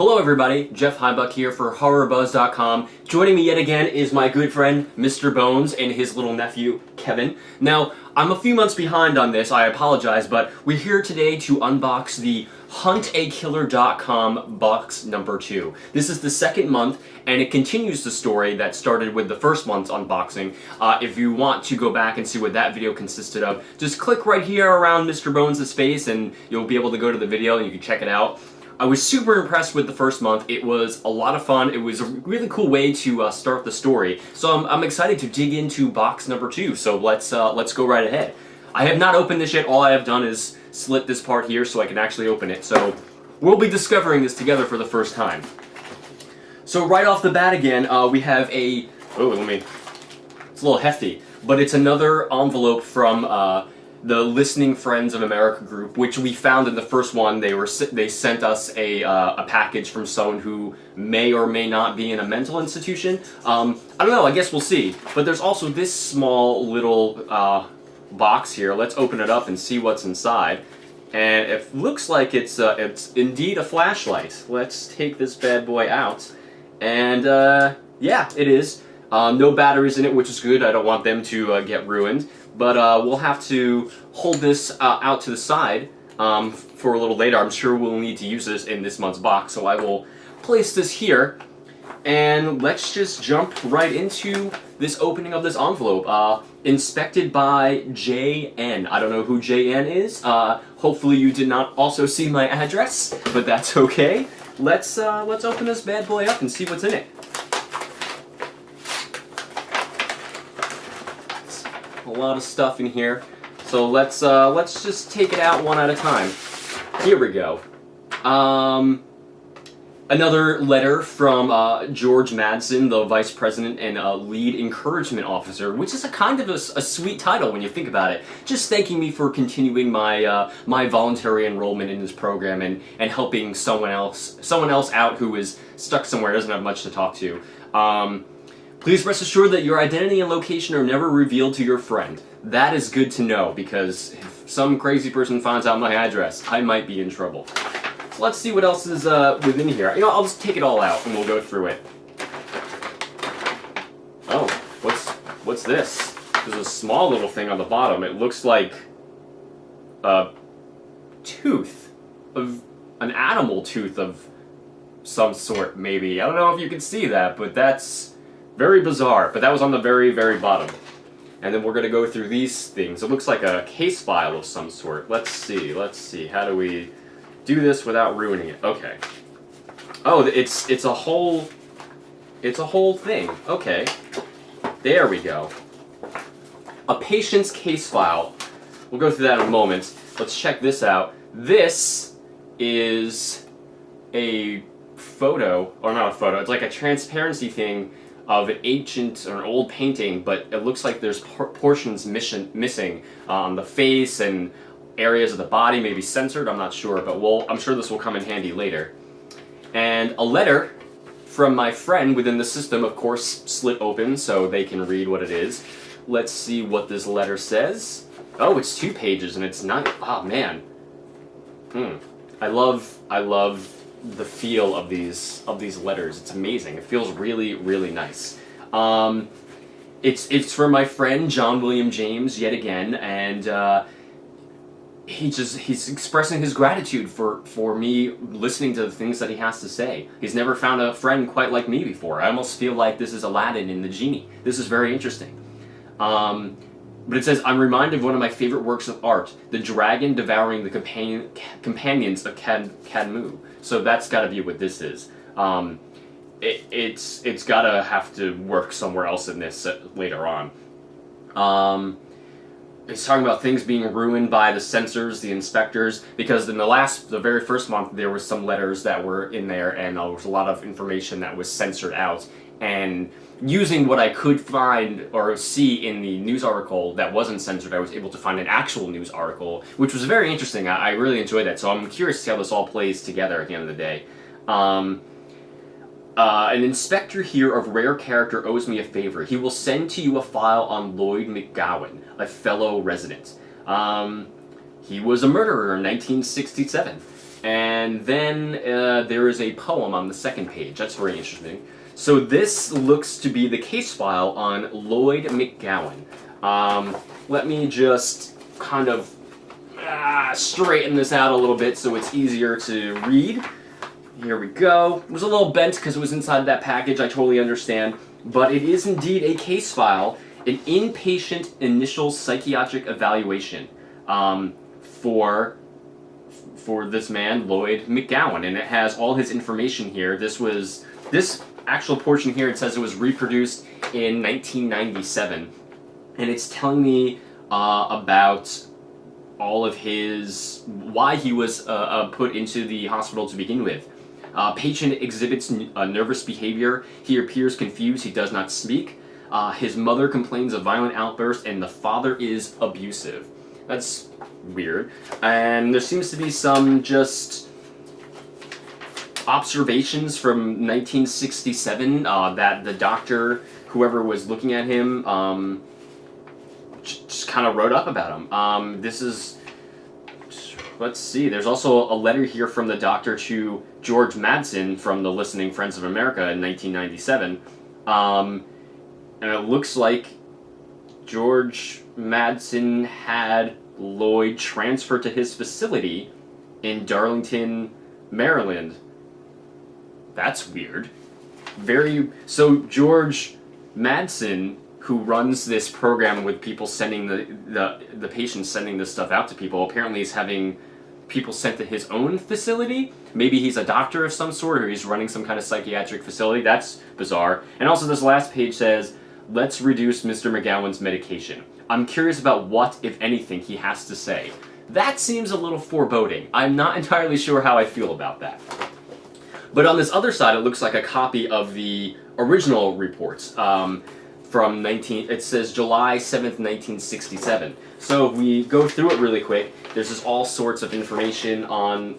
Hello everybody, Jeff Heibuck here for HorrorBuzz.com. Joining me yet again is my good friend Mr. Bones and his little nephew Kevin. Now, I'm a few months behind on this, I apologize, but we're here today to unbox the huntakiller.com box number 2. This is the second month, and it continues the story that started with the first month's unboxing. If you want to go back and see what that video consisted of, just click right here around Mr. Bones' face and you'll be able to go to the video and you can check it out. I was super impressed with the first month. It was a lot of fun. It was a really cool way to start the story. So I'm excited to dig into box number 2. So let's go right ahead. I have not opened this yet. All I have done is slit this part here so I can actually open it. So we'll be discovering this together for the first time. So right off the bat again, we have a... Oh, it's a little hefty. But it's another envelope from... the Listening Friends of America group, which we found in the first one. They sent us a package from someone who may or may not be in a mental institution. I don't know, I guess we'll see. But there's also this small little box here. Let's open it up and see what's inside. And it looks like it's indeed a flashlight. Let's take this bad boy out. And yeah, it is. No batteries in it, which is good. I don't want them to get ruined. But we'll have to hold this out to the side for a little later. I'm sure we'll need to use this in this month's box, so I will place this here. And let's just jump right into this opening of this envelope. Inspected by JN. I don't know who JN is. Hopefully you did not also see my address, but that's okay. Let's open this bad boy up and see what's in it. A lot of stuff in here, so let's just take it out one at a time. Here we go. Another letter from George Madsen, the Vice President and Lead Encouragement Officer, which is a kind of a sweet title when you think about it. Just thanking me for continuing my my voluntary enrollment in this program and helping someone else out who is stuck somewhere, doesn't have much to talk to. Please rest assured that your identity and location are never revealed to your friend. That is good to know, because if some crazy person finds out my address, I might be in trouble. So let's see what else is within here. You know, I'll just take it all out and we'll go through it. Oh, what's this? There's a small little thing on the bottom. It looks like a tooth of an animal tooth of some sort, maybe. I don't know if you can see that, but that's very bizarre, but that was on the very, very bottom. And then we're going to go through these things. It looks like a case file of some sort. Let's see. How do we do this without ruining it? Okay. Oh, it's a whole thing. Okay. There we go. A patient's case file. We'll go through that in a moment. Let's check this out. This is a photo, or not a photo, it's like a transparency thing of an ancient or an old painting, but it looks like there's portions missing on the face and areas of the body, maybe censored, I'm not sure, but I'm sure this will come in handy later. And a letter from my friend within the system, of course, slit open so they can read what it is. Let's see what this letter says. Oh, it's 2 pages and it's not, oh man. I love the feel of these letters. It's amazing. It feels really, really nice. It's from my friend John William James yet again, and he's expressing his gratitude for me listening to the things that he has to say. He's never found a friend quite like me before. I almost feel like this is Aladdin and the genie. This is very interesting. But it says, I'm reminded of one of my favorite works of art, the dragon devouring the companions of Cadmu. So that's got to be what this is. It's got to have to work somewhere else in this later on. It's talking about things being ruined by the censors, the inspectors, because in the very first month, there were some letters that were in there, and there was a lot of information that was censored out. And using what I could find or see in the news article that wasn't censored, I was able to find an actual news article, which was very interesting. I really enjoyed that, so I'm curious to see how this all plays together at the end of the day. An inspector here of rare character owes me a favor. He will send to you a file on Lloyd McGowan, a fellow resident. He was a murderer in 1967. And then there is a poem on the second page. That's very interesting. So this looks to be the case file on Lloyd McGowan. Let me just kind of straighten this out a little bit so it's easier to read. Here we go. It was a little bent because it was inside that package, I totally understand. But it is indeed a case file, an inpatient initial psychiatric evaluation for this man, Lloyd McGowan. And it has all his information here. This actual portion here, it says it was reproduced in 1997. And it's telling me about all of why he was put into the hospital to begin with. Patient exhibits nervous behavior. He appears confused. He does not speak. His mother complains of violent outbursts, and the father is abusive. That's weird. And there seems to be some just observations from 1967 that the doctor, whoever was looking at him, just kind of wrote up about him. This is... Let's see, there's also a letter here from the doctor to George Madsen from the Listening Friends of America in 1997. And it looks like George Madsen had Lloyd transferred to his facility in Darlington, Maryland. That's weird. So George Madsen, who runs this program with people sending the patients sending this stuff out to people, apparently is having people sent to his own facility. Maybe he's a doctor of some sort, or he's running some kind of psychiatric facility. That's bizarre. And also this last page says, let's reduce Mr. McGowan's medication. I'm curious about what, if anything, he has to say. That seems a little foreboding. I'm not entirely sure how I feel about that. But on this other side, it looks like a copy of the original reports. It says July 7th, 1967. So if we go through it really quick, there's just all sorts of information on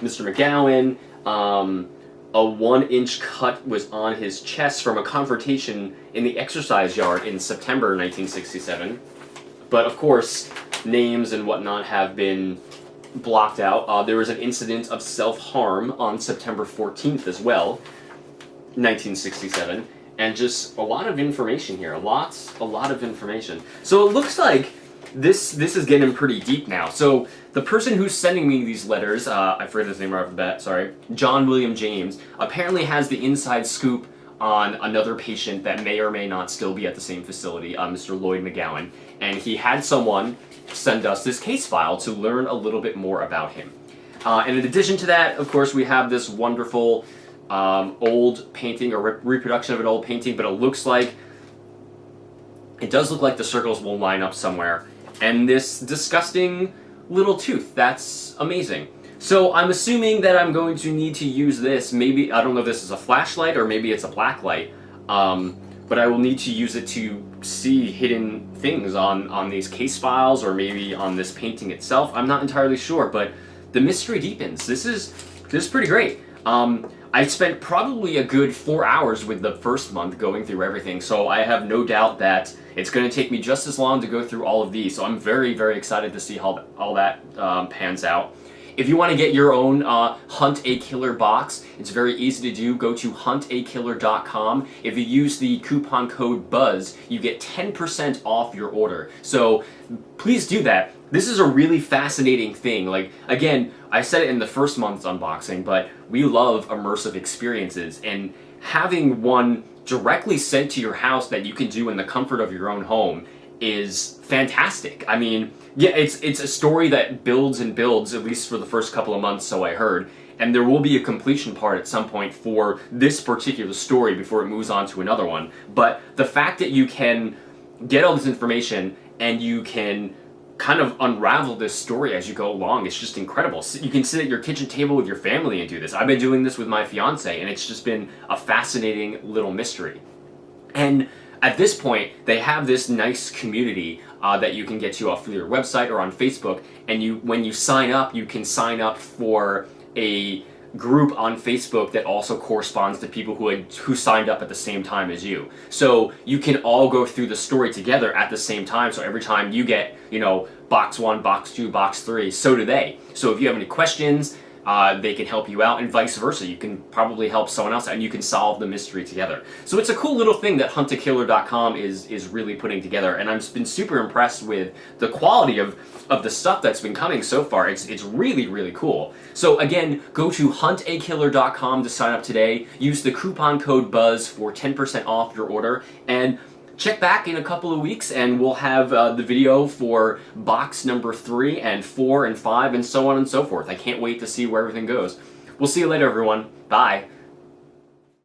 Mr. McGowan. A 1-inch cut was on his chest from a confrontation in the exercise yard in September 1967. But of course, names and whatnot have been blocked out. There was an incident of self-harm on September 14th as well, 1967. And just a lot of information here, a lot of information. So it looks like this is getting pretty deep now. So the person who's sending me these letters, I forget his name right off the bat, sorry, John William James, apparently has the inside scoop on another patient that may or may not still be at the same facility, Mr. Lloyd McGowan. And he had someone send us this case file to learn a little bit more about him. And in addition to that, of course, we have this wonderful old painting, or reproduction of an old painting, but it does look like the circles will line up somewhere. And this disgusting little tooth, that's amazing. So I'm assuming that I'm going to need to use this, maybe, I don't know if this is a flashlight or maybe it's a black light, but I will need to use it to see hidden things on these case files, or maybe on this painting itself. I'm not entirely sure, but the mystery deepens. This is pretty great. I spent probably a good 4 hours with the first month going through everything, so I have no doubt that it's going to take me just as long to go through all of these. So I'm very, very excited to see how all that pans out. If you want to get your own Hunt a Killer box, it's very easy to do. Go to huntakiller.com. If you use the coupon code BUZZ, you get 10% off your order. So please do that. This is a really fascinating thing. Like, again, I said it in the first month's unboxing, but we love immersive experiences, and having one directly sent to your house that you can do in the comfort of your own home is fantastic. I mean, yeah, it's a story that builds and builds, at least for the first couple of months, so I heard. And there will be a completion part at some point for this particular story before it moves on to another one. But the fact that you can get all this information and you can kind of unravel this story as you go along, it's just incredible. You can sit at your kitchen table with your family and do this. I've been doing this with my fiance, and it's just been a fascinating little mystery. And at this point, they have this nice community that you can get to off their website or on Facebook, and when you sign up, you can sign up for a group on Facebook that also corresponds to people who signed up at the same time as you. So you can all go through the story together at the same time, so every time you get, box 1, box 2, box 3, so do they. So if you have any questions, they can help you out, and vice versa. You can probably help someone else, and you can solve the mystery together. So it's a cool little thing that huntakiller.com is really putting together, and I've been super impressed with the quality of the stuff that's been coming so far. It's really, really cool. So again, go to huntakiller.com to sign up today. Use the coupon code BUZZ for 10% off your order, and check back in a couple of weeks and we'll have the video for box number 3 and 4 and 5 and so on and so forth. I can't wait to see where everything goes. We'll see you later, everyone. Bye.